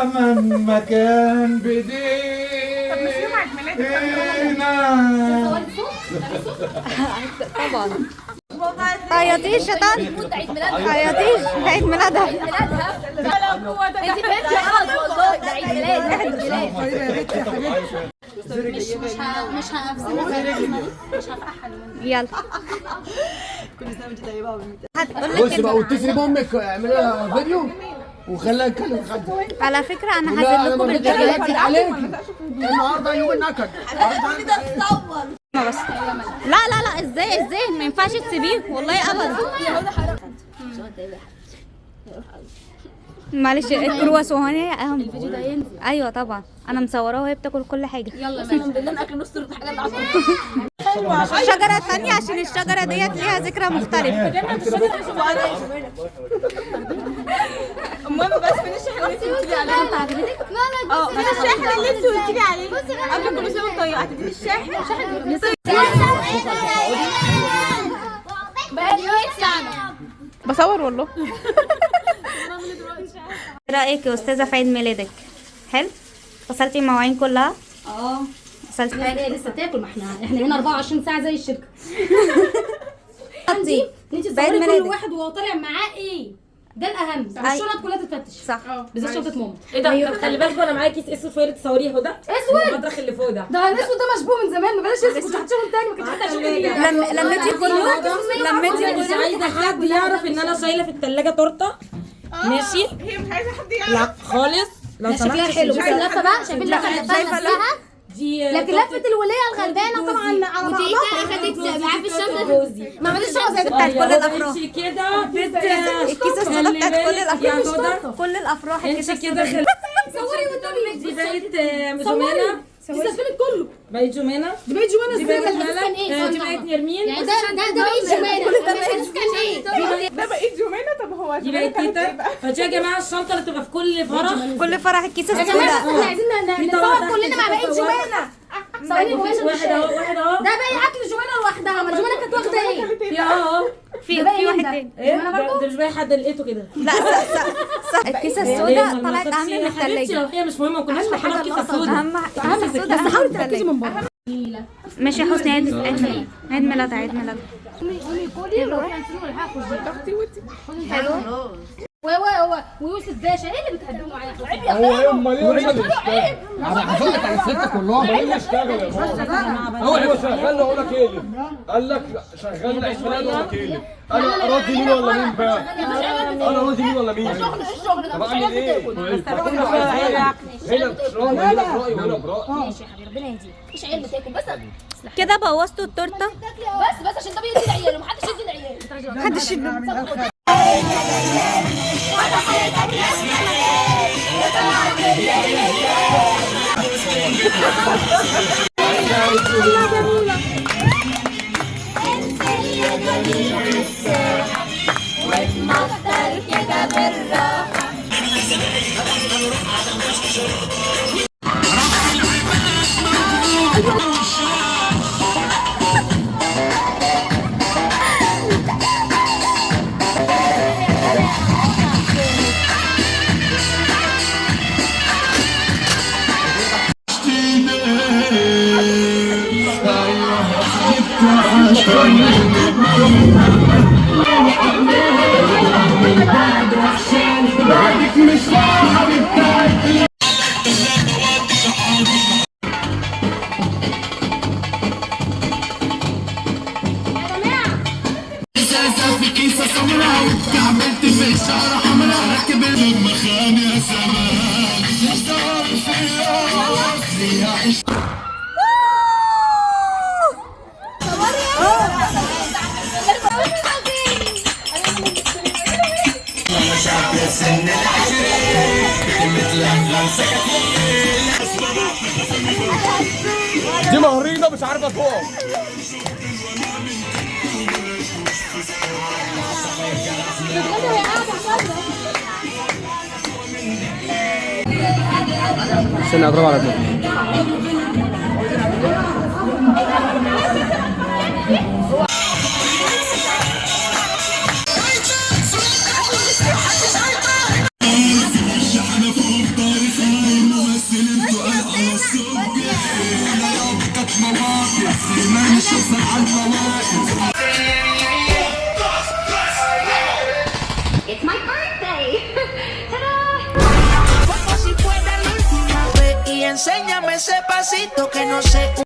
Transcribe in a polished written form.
زمن ما كان بدينا. طبعا. عيطيش شيطان، عيطيش، عيد ميلادها. انت فهمتي غلط والله، ده عيد ميلاد، عيد ميلاد. مش هفزنها، مش هفرحها. يلا كل سنه وانت طيبه. هتقول لك بصي بقى، واتصلي بامك اعملي لها فيديو وخليها تكلم حد. على فكره انا هنزل لكم الفيديوهات دي عليكي النهارده يوم النكد. بس. لا لا لا، ازاي ما ينفعش تسيبيه والله ابدا. معلش الكرواسون اهم. الفيديو ده ينزل. ايوه طبعا، انا مصوراه وهي بتاكل كل حاجه. يلا قسما بالله الاكل نص حاجه على الشجره الثانيه عشان الشجره ديت ليها ذكرى مختلفه. ماما بس فين الشحن اللي انت قلتي لي عليه؟ فين الشاحن اللي انت قلتي لي عليه؟ قبل كل سنه وانت طيبه هتديني الشاحن. بصور والله. ايه رايك يا استاذه في عيد ميلادك؟ حلو؟ غسلتي المواعين كلها؟ غسلتي. هي لسه تاكل، ما احنا هنا 24 ساعه زي الشركه. انت تصوري كل واحد وهو طالع معاه ايه، ده الاهم. الشنط كلها تتفتش، صح، بالذات شنطه ماما. ايه ده؟ طب خلي بالك انا معايا كيس اسود فوق تصوريه اهو. ده اسود المطرح اللي فوق ده. ده الاسود ده مشبوه من زمان، ما بلاش اسود، كنت هتشوفهم تاني، ما كنتش هتشوفهم تاني. لميتي كله، لميتي مش عايزه حد يعرف ان انا شايله في الثلاجه تورته. ماشي؟ هي مش عايزه حد يعرف. لا خالص لو شكلها سمحت. حلو، بس اللفه بقى شايفين اللفه اللي شايفه نفسها. دي لكن لفه الوليه الغلبانه طبعا على بعضها. ودي اخدت معاه في الشنطه، ما عملتش شنطه زي بتاعت كل الافراح. انت كده الكيسه السوداء بتاعت كل الافراح، كل الافراح الكيسه انت كده السوداء. صوري والنبي. دي بقت جمانه. دي سفلت كله، بقت جمانه. دي بقت جوانا دي ازاي؟ بقت ده كان ايه؟ دي بقت نرمين. يعني ده بقيت جمانه، كل ده كان ايه؟ ده بقيت جمانه. طب هو دي بقت تيتا. فدي يا جماعه الشنطه اللي بتبقى في كل فرح. كل فرح الكيسه يا جماعه بس السوداء. احنا عايزين نصور كلنا مع بقيت جمانه. ثواني واحد اهو، واحد اهو. ده باقي اكل جمانه لوحدها، ما الجمانه كانت واخده ايه؟ في اهو. في واحد تاني. ايه ده مش باقي حد لقيته كده. لا الكيسه السوداء طلعت اهم من الثلاجه. لو هي مش مهمه ما كناش نحطها في كيسه سودا. اهم السوداء اهم من الثلاجه. ماشي يا حسني، عيد ميلاد عيد ميلاد. حلو. ويوسف باشا ايه اللي بتقدموا معايا؟ هو ايه امال ايه؟ انا هقول لك على الستة كلهم. ايه اشتغل يا بابا؟ هو شغال اقول لك ايه؟ قال لك شغال عيد ميلاد اقول لك ايه؟ انا راضي مين ولا مين بقى؟ انا راضي مين ولا مين؟ طب اعمل ايه؟ هنا براي وهنا براي وهنا براي. ماشي يا حبيبي، ربنا يهديك. مفيش عيال بتاكل بس كده بوظتوا التورته. بس عشان ده بيدي العيال ومحدش يدي العيال. محدش في كيسة سمراء وكعبلت في إشارة حمراء ركب المخان يا زمان اشتغل في راسي. أنا شاب سن العشرين مثل سكاكين. دي مهرينه مش عارفه تقف. استنى اضرب على دماغي. مواقف دايما نشوفها على المواقف. It's my birthday. Ta-da! Como si fuera la última vez y enséñame ese pasito que no sé.